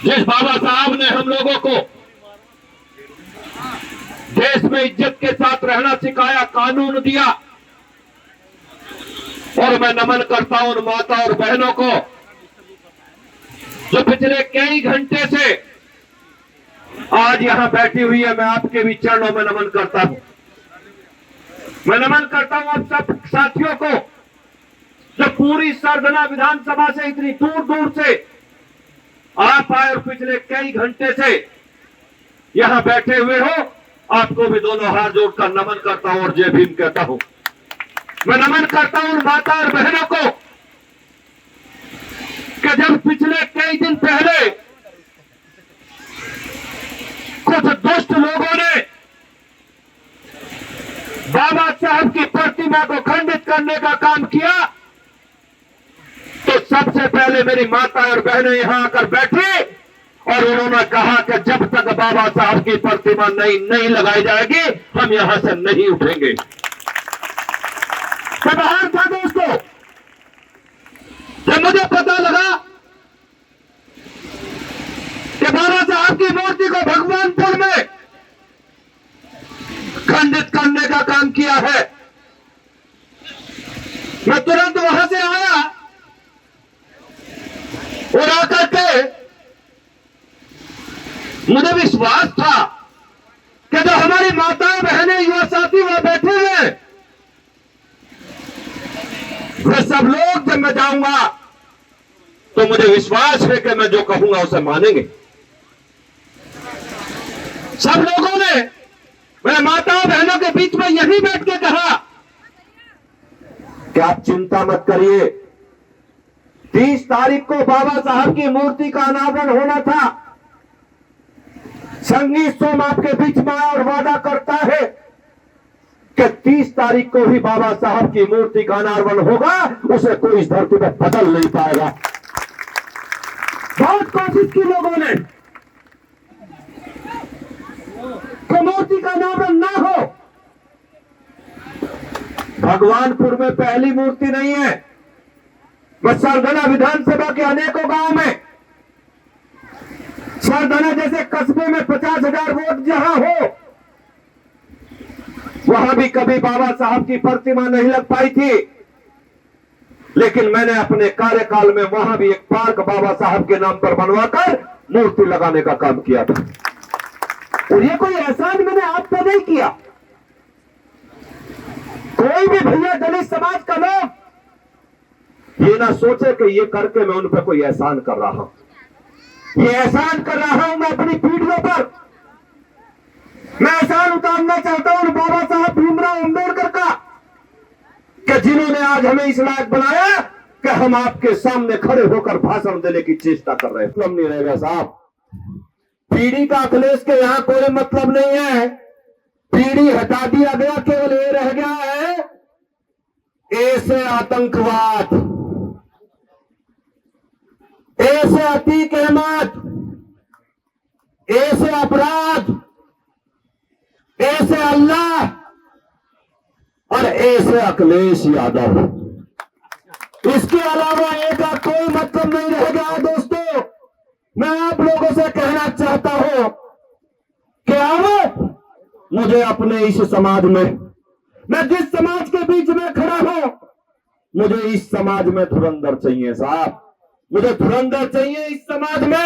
जिस बाबा साहब ने हम लोगों को देश में इज्जत के साथ रहना सिखाया, कानून दिया, और मैं नमन करता हूं उन माता और बहनों को जो पिछले कई घंटे से आज यहां बैठी हुई है। मैं आपके भी चरणों में नमन करता हूं। मैं नमन करता हूं आप सब साथियों को जो पूरी सरगना विधानसभा से इतनी दूर दूर से आप आए और पिछले कई घंटे से यहां बैठे हुए हो। आपको भी दोनों हाथ जोड़कर नमन करता हूं और जय भीम कहता हूं। मैं नमन करता हूं माता और बहनों को कि जब पिछले कई दिन पहले कुछ दुष्ट लोगों ने बाबा साहब की प्रतिमा को खंडित करने का काम किया, तो सबसे पहले मेरी माता और बहनें यहां आकर बैठी और उन्होंने कहा कि जब तक बाबा साहब की प्रतिमा नहीं लगाई जाएगी हम यहां से नहीं उठेंगे। मैं बाहर था दोस्तों, जब मुझे पता लगा कि बाबा साहब की मूर्ति को भगवानपुर में खंडित करने का काम किया है, मैं तुरंत वहां से आया और आकर के मुझे विश्वास था कि जो हमारी माताएं बहनें युवा साथी वहां बैठे हुए वे सब लोग, जब मैं जाऊंगा तो मुझे विश्वास है कि मैं जो कहूंगा उसे मानेंगे। सब लोगों ने मेरे माताओं बहनों के बीच में यही बैठ के कहा कि आप चिंता मत करिए, 30 तारीख को बाबा साहब की मूर्ति का अनावरण होना था। संगीत सोम आपके बीच में आया और वादा करता है कि 30 तारीख को ही बाबा साहब की मूर्ति का अनावरण होगा, उसे कोई इस धरती पर बदल नहीं पाएगा। बहुत कोशिश की लोगों ने कि मूर्ति का अनावरण ना हो। भगवानपुर में पहली मूर्ति नहीं है, सरगना विधानसभा के अनेकों गांव में, सरगना जैसे कस्बे में 50,000 वोट जहां हो, वहां भी कभी बाबा साहब की प्रतिमा नहीं लग पाई थी। लेकिन मैंने अपने कार्यकाल में वहां भी एक पार्क बाबा साहब के नाम पर बनवाकर मूर्ति लगाने का काम किया था। और ये कोई एहसान मैंने आप पर नहीं किया। कोई भी भैया दलित समाज का लोग ये ना सोचे कि ये करके मैं उन पर कोई एहसान कर रहा हूं। ये एहसान कर रहा हूं मैं अपनी पीढ़ियों पर। मैं एहसान उतारना चाहता हूं बाबा साहब भीमराव अम्बेडकर का कि जिन्होंने आज हमें इस लायक बनाया कि हम आपके सामने खड़े होकर भाषण देने की चेष्टा कर रहे हैं। मतलब नहीं रहेगा साहब, पीढ़ी का अखिलेश के यहां कोई मतलब नहीं है। पीढ़ी हटा दिया गया, केवल ये रह गया है ए से आतंकवाद, ए से अतीक अहमद, ए से अपराध, ए से अल्लाह और ए से अखिलेश यादव। इसके अलावा ए का कोई मतलब नहीं रह गया है। दोस्तों, मैं आप लोगों से कहना चाहता हूं कि अब मुझे अपने इस समाज में, मैं जिस समाज के बीच में खड़ा हूं, मुझे इस समाज में धुरंधर चाहिए साहब। मुझे धुरंधर चाहिए इस समाज में।